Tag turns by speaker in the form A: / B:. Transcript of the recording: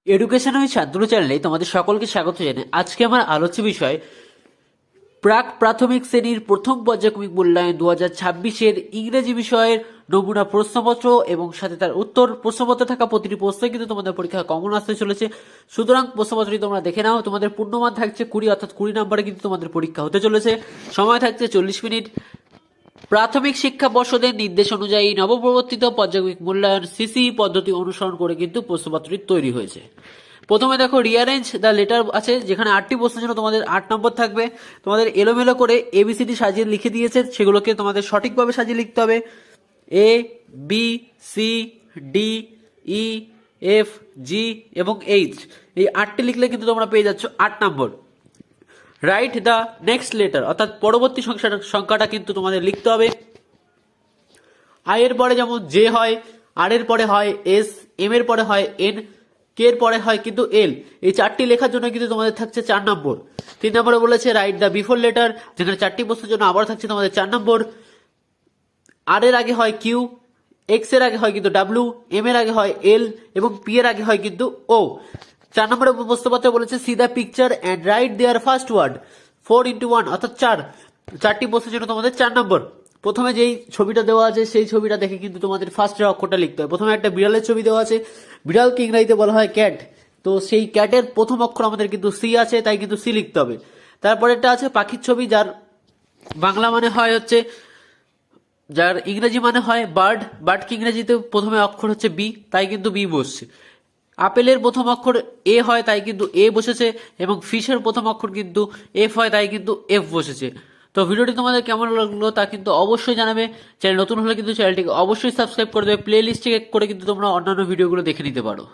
A: Education with Shantanu চ্যানেলে তোমাদের সকলকে স্বাগত জানাই। আজকে আমার আলোচ্য বিষয় প্রাক প্রাথমিক শ্রেণীর প্রথম পর্যায়ক্রমিক মূল্যায়ন 2026-এর ইংরেজি বিষয়ের নমুনা প্রশ্নপত্র এবং সাথে তার উত্তর। প্রশ্নপত্রে থাকা প্রতিটি প্রশ্নই কিন্তু তোমাদের পরীক্ষায় কমন আসতে চলেছে, সুতরাং প্রশ্নপত্রটি তোমরা দেখে নাও। তোমাদের পূর্ণমান থাকছে 20, অর্থাৎ 20 নম্বরে কিন্তু তোমাদের পরীক্ষা হতে চলেছে। সময় থাকছে 40 মিনিট। প্রাথমিক শিক্ষা পর্ষদের নির্দেশ অনুযায়ী নবপ্রবর্তিত পর্যায়ক্রমিক মূল্যায়ন সিসি পদ্ধতি অনুসরণ করে কিন্তু প্রশ্নপত্রটি তৈরি হয়েছে। প্রথমে দেখো রিয়ারেঞ্জ দ্য লেটার আছে, যেখানে 8টি প্রশ্নের জন্য তোমাদের 8 নম্বর থাকবে। তোমাদের এলোমেলো করে এবিসিডি সাজিয়ে লিখে দিয়েছে, সেগুলোকে তোমাদের সঠিকভাবে সাজিয়ে লিখতে হবে। এ, বি, সি, ডি, ই, এফ, জি এবং এইচ, এই 8টি লিখলে কিন্তু তোমরা পেয়ে যাচ্ছ 8 নম্বর। রাইট দ্য নেক্সট লেটার, অর্থাৎ পরবর্তী সংখ্যাটা কিন্তু তোমাদের লিখতে হবে। আই এর পরে যেমন জে হয়, আর এর পরে হয় এস, এম এর পরে হয় এন, কে এর পরে হয় কিন্তু এল। এই 4টি লেখার জন্য কিন্তু তোমাদের থাকছে 4 নম্বর। 3 নম্বরে বলেছে রাইট দ্য বিফোর লেটার, যেখানে 4টি প্রশ্নের জন্য আবার থাকছে তোমাদের 4 নম্বর। আর এর আগে হয় কিউ, এক্স এর আগে হয় কিন্তু ডাব্লিউ, এম এর আগে হয় এল এবং পি এর আগে হয় কিন্তু ও। 4 নম্বরের প্রশ্নপত্রে বলেছে see the picture and write their first word 4x1, অর্থাৎ 4টি প্রশ্নের জন্য তোমাদের 4 নম্বর। প্রথমে যেই ছবিটা দেওয়া আছে সেই ছবিটা দেখে কিন্তু তোমাদের ফার্স্টের অক্ষরটা লিখতে হয়। প্রথমে একটা বিড়ালের ছবি দেওয়া আছে, বিড়ালকে ইংরেজিতে বলা হয় ক্যাট, তো সেই ক্যাটের প্রথম অক্ষর আমাদের কিন্তু সি আছে, তাই কিন্তু সি লিখতে হবে। তারপরে একটা আছে পাখির ছবি, যার বাংলা মানে হয় হচ্ছে, যার ইংরেজি মানে হয় বার্ড, বার্ডকে ইংরেজিতে প্রথমে অক্ষর হচ্ছে বি, তাই কিন্তু বি বসছে। আপেলের প্রথম অক্ষর এ হয়, তাই কিন্তু এ বসেছে, এবং ফিশের প্রথম অক্ষর কিন্তু এফ হয়, তাই কিন্তু এফ বসেছে। তো ভিডিওটি তোমাদের কেমন লাগলো তা কিন্তু অবশ্যই জানাবে। চ্যানেল নতুন হলে কিন্তু চ্যানেলটিকে অবশ্যই সাবস্ক্রাইব করে দেবে। প্লে লিস্ট চেক করে কিন্তু তোমরা অন্যান্য ভিডিওগুলো দেখে নিতে পারো।